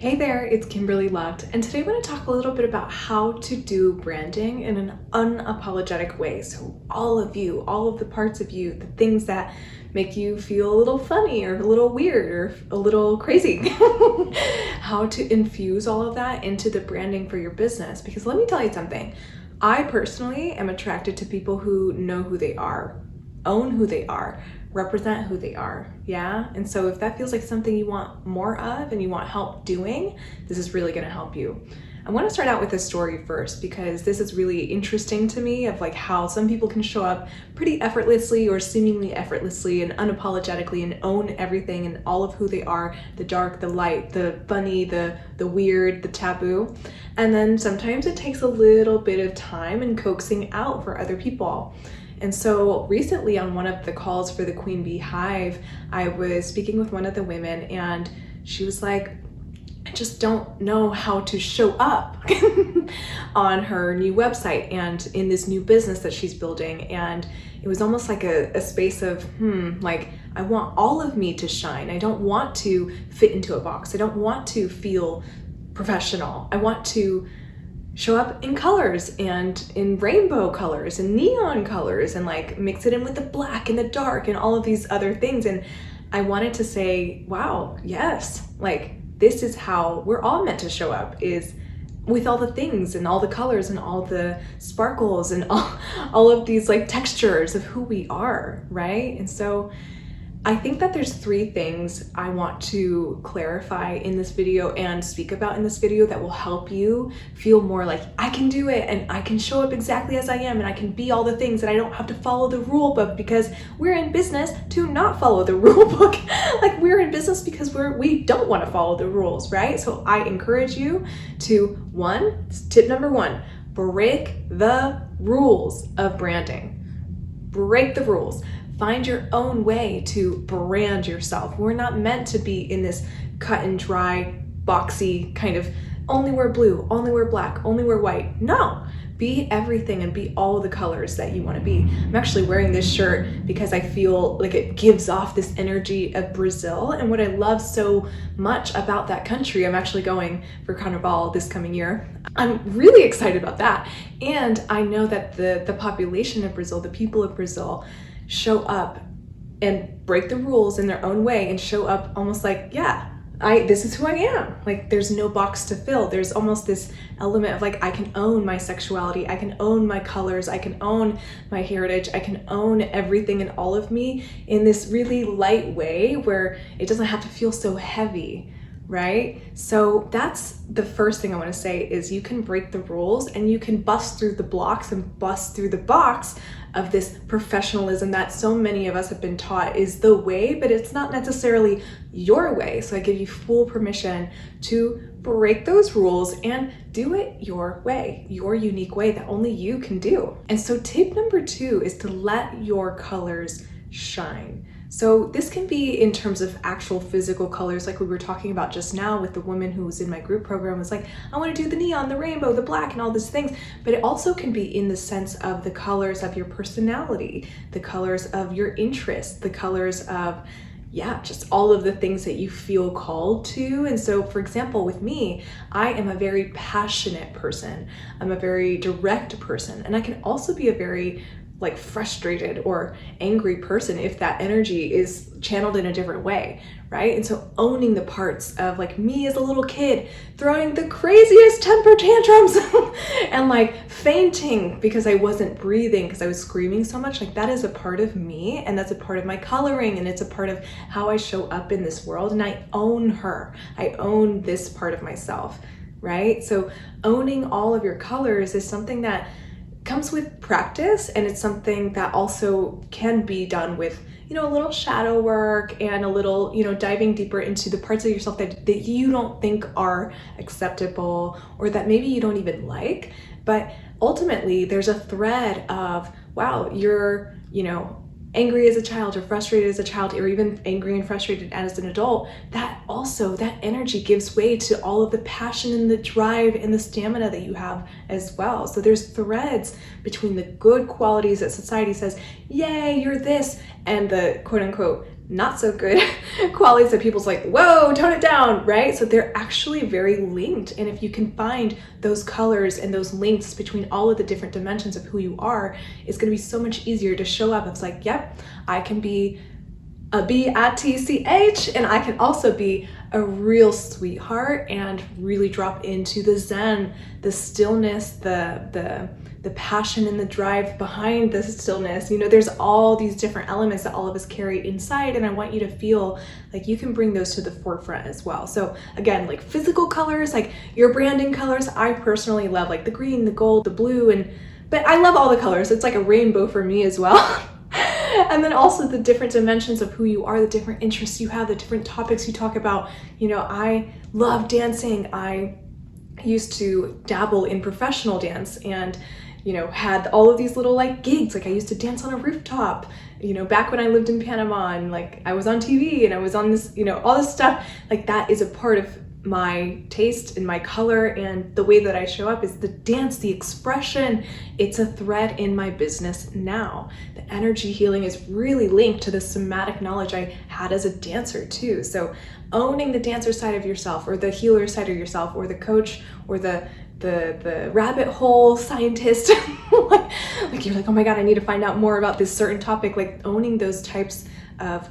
Hey there, it's Kimberly Lucht, and today I want to talk a little bit about how to do branding in an unapologetic way. So all of you, all of the parts of you, the things that make you feel a little funny or a little weird or a little crazy, how to infuse all of that into the branding for your business. Because let me tell you something, I personally am attracted to people who know who they are, own who they are, represent who they are, yeah? And so if that feels like something you want more of and you want help doing, this is really gonna help you. I wanna start out with a story first because this is really interesting to me of like how some people can show up pretty effortlessly or seemingly effortlessly and unapologetically and own everything and all of who they are, the dark, the light, the funny, the weird, the taboo. And then sometimes it takes a little bit of time and coaxing out for other people. And so recently on one of the calls for the Queen Bee Hive, I was speaking with one of the women and she was like, I just don't know how to show up on her new website and in this new business that she's building. And it was almost like a space of, like, I want all of me to shine. I don't want to fit into a box. I don't want to feel professional. I want to show up in colors and in rainbow colors and neon colors and like mix it in with the black and the dark and all of these other things. And I wanted to say, wow, yes, like this is how we're all meant to show up, is with all the things and all the colors and all the sparkles and all of these like textures of who we are, right? And so I think that there's three things I want to clarify in this video and speak about in this video that will help you feel more like I can do it and I can show up exactly as I am and I can be all the things and I don't have to follow the rule book, because we're in business to not follow the rule book. Like we're in business because we don't want to follow the rules, right? So I encourage you to tip number one, break the rules of branding. Break the rules. Find your own way to brand yourself. We're not meant to be in this cut and dry, boxy kind of only wear blue, only wear black, only wear white. No, be everything and be all the colors that you want to be. I'm actually wearing this shirt because I feel like it gives off this energy of Brazil. And what I love so much about that country, I'm actually going for Carnival this coming year. I'm really excited about that. And I know that the population of Brazil, the people of Brazil, show up and break the rules in their own way and show up almost like, yeah, this is who I am. Like there's no box to fill. There's almost this element of like, I can own my sexuality. I can own my colors. I can own my heritage. I can own everything and all of me in this really light way where it doesn't have to feel so heavy, right? So that's the first thing I want to say is you can break the rules and you can bust through the blocks and bust through the box of this professionalism that so many of us have been taught is the way, but it's not necessarily your way. So I give you full permission to break those rules and do it your way, your unique way that only you can do. And so tip number two is to let your colors shine. So this can be in terms of actual physical colors, like we were talking about just now with the woman who was in my group program, was like, I want to do the neon, the rainbow, the black, and all these things. But it also can be in the sense of the colors of your personality, the colors of your interests, the colors of, yeah, just all of the things that you feel called to. And so, for example, with me, I am a very passionate person. I'm a very direct person. And I can also be a very like frustrated or angry person if that energy is channeled in a different way, right? And so owning the parts of like me as a little kid throwing the craziest temper tantrums and like fainting because I wasn't breathing because I was screaming so much, like that is a part of me and that's a part of my coloring and it's a part of how I show up in this world, and I own her. I own this part of myself, right? So owning all of your colors is something that comes with practice, and it's something that also can be done with, you know, a little shadow work and a little, you know, diving deeper into the parts of yourself that you don't think are acceptable or that maybe you don't even like. But ultimately there's a thread of, wow, you're, you know, angry as a child or frustrated as a child or even angry and frustrated as an adult, that energy gives way to all of the passion and the drive and the stamina that you have as well. So there's threads between the good qualities that society says, yay, you're this, and the quote unquote not so good qualities that people's like, whoa, tone it down, right? So they're actually very linked. And if you can find those colors and those links between all of the different dimensions of who you are, it's going to be so much easier to show up. It's like, yep, I can be a B-I-T-C-H, and I can also be a real sweetheart and really drop into the zen, the stillness, the passion and the drive behind the stillness. You know, there's all these different elements that all of us carry inside, and I want you to feel like you can bring those to the forefront as well. So again, like physical colors, like your branding colors, I personally love like the green, the gold, the blue, but I love all the colors. It's like a rainbow for me as well. And then also the different dimensions of who you are, the different interests you have, the different topics you talk about. You know, I love dancing. I used to dabble in professional dance and, you know, had all of these little like gigs. Like I used to dance on a rooftop, you know, back when I lived in Panama, and like I was on TV and I was on this, you know, all this stuff. Like that is a part of my taste and my color, and the way that I show up is the dance, the expression. It's a thread in my business now. The energy healing is really linked to the somatic knowledge I had as a dancer too. So owning the dancer side of yourself, or the healer side of yourself, or the coach, or the rabbit hole scientist, like you're like, oh my God, I need to find out more about this certain topic. Like owning those types of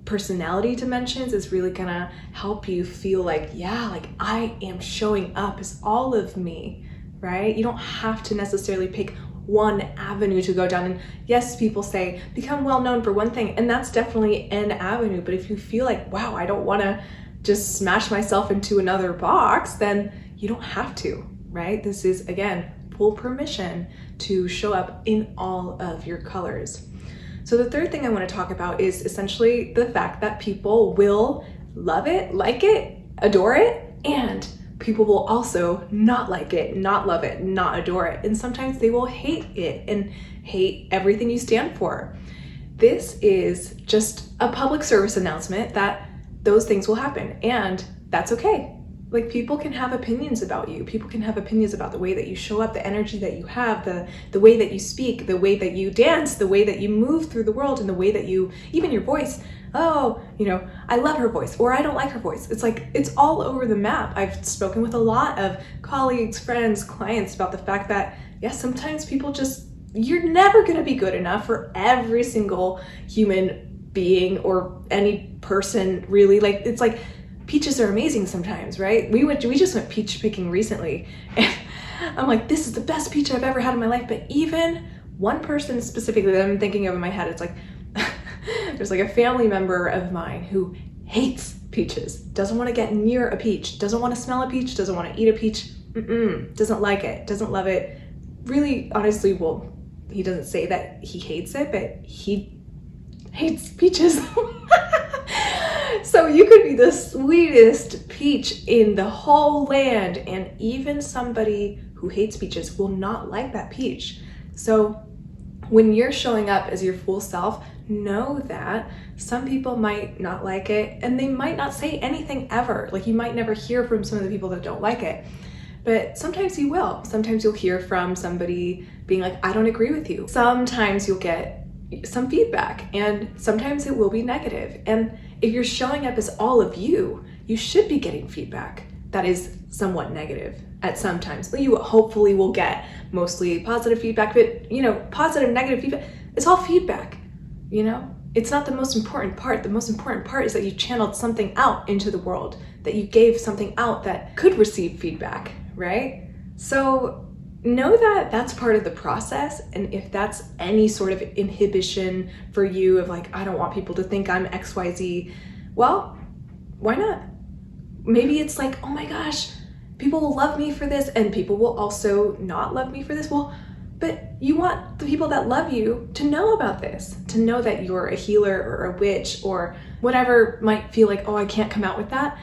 personality dimensions is really gonna help you feel like, yeah, like I am showing up as all of me, right? You don't have to necessarily pick one avenue to go down. And yes, people say become well known for one thing, and that's definitely an avenue. But if you feel like, wow, I don't want to just smash myself into another box, then you don't have to, right? This is, again, full permission to show up in all of your colors. So the third thing I want to talk about is essentially the fact that people will love it, like it, adore it, and people will also not like it, not love it, not adore it. And sometimes they will hate it and hate everything you stand for. This is just a public service announcement that those things will happen, and that's okay. Like people can have opinions about you. People can have opinions about the way that you show up, the energy that you have, the way that you speak, the way that you dance, the way that you move through the world, and the way that you, even your voice. Oh, you know, I love her voice, or I don't like her voice. It's like, it's all over the map. I've spoken with a lot of colleagues, friends, clients about the fact that, yes, sometimes people just, you're never gonna be good enough for every single human being or any person, really. Like, it's like, peaches are amazing sometimes, right? We just went peach picking recently, and I'm like, this is the best peach I've ever had in my life. But even one person specifically that I'm thinking of in my head, it's like, there's like a family member of mine who hates peaches, doesn't want to get near a peach, doesn't want to smell a peach, doesn't want to eat a peach, doesn't like it, doesn't love it. Really, honestly, well, he doesn't say that he hates it, but he hates peaches. So you could be the sweetest peach in the whole land, and even somebody who hates peaches will not like that peach. So when you're showing up as your full self, know that some people might not like it, and they might not say anything ever. Like you might never hear from some of the people that don't like it, but sometimes you will. Sometimes you'll hear from somebody being like, I don't agree with you. Sometimes you'll get some feedback, and sometimes it will be negative. And if you're showing up as all of you, you should be getting feedback that is somewhat negative at some times. But you hopefully will get mostly positive feedback, but you know, positive, negative feedback, it's all feedback, you know? It's not the most important part. The most important part is that you channeled something out into the world, that you gave something out that could receive feedback, right? So know that that's part of the process. And if that's any sort of inhibition for you of like, I don't want people to think I'm XYZ, well, why not? Maybe it's like, oh my gosh, people will love me for this, and people will also not love me for this. Well, but you want the people that love you to know about this, to know that you're a healer or a witch or whatever might feel like, oh, I can't come out with that.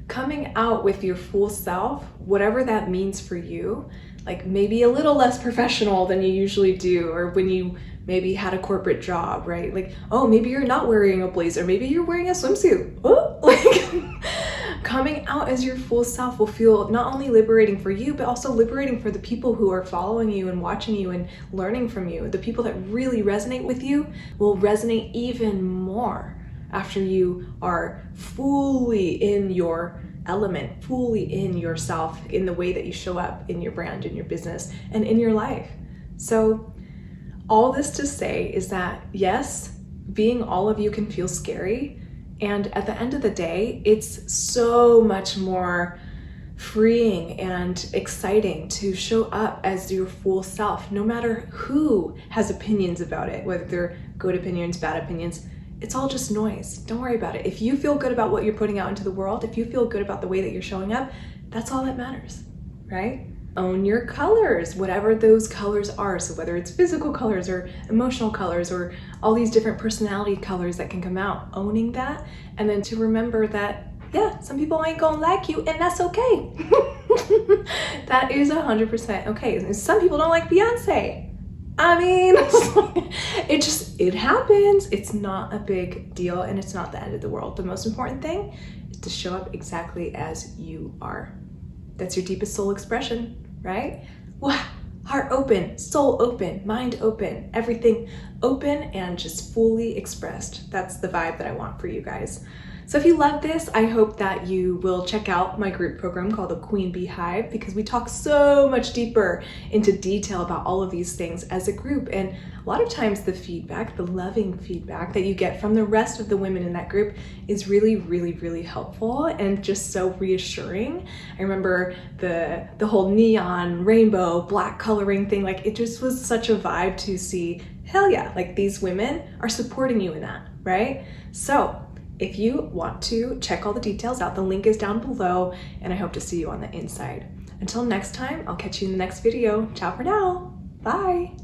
Coming out with your full self, whatever that means for you, like maybe a little less professional than you usually do, or when you maybe had a corporate job, right? Like, oh, maybe you're not wearing a blazer, maybe you're wearing a swimsuit. Oh, like coming out as your full self will feel not only liberating for you, but also liberating for the people who are following you and watching you and learning from you. The people that really resonate with you will resonate even more after you are fully in your element, fully in yourself, in the way that you show up in your brand, in your business, and in your life. So all this to say is that yes, being all of you can feel scary. And at the end of the day, it's so much more freeing and exciting to show up as your full self, no matter who has opinions about it, whether they're good opinions, bad opinions. It's all just noise. Don't worry about it. If you feel good about what you're putting out into the world, if you feel good about the way that you're showing up, that's all that matters, right? Own your colors, whatever those colors are. So whether it's physical colors or emotional colors or all these different personality colors that can come out, owning that. And then to remember that, yeah, some people ain't gonna like you, and that's okay. That is 100% okay. And some people don't like Beyonce. I mean, it happens. It's not a big deal, and it's not the end of the world. The most important thing is to show up exactly as you are. That's your deepest soul expression, right? Wow. Heart open, soul open, mind open, everything open and just fully expressed. That's the vibe that I want for you guys. So if you love this, I hope that you will check out my group program called the Queen Beehive, because we talk so much deeper into detail about all of these things as a group. And a lot of times the feedback, the loving feedback that you get from the rest of the women in that group is really, really, really helpful and just so reassuring. I remember the whole neon, rainbow, black coloring thing, like it just was such a vibe to see, hell yeah, like these women are supporting you in that, right? So if you want to check all the details out, the link is down below, and I hope to see you on the inside. Until next time, I'll catch you in the next video. Ciao for now. Bye.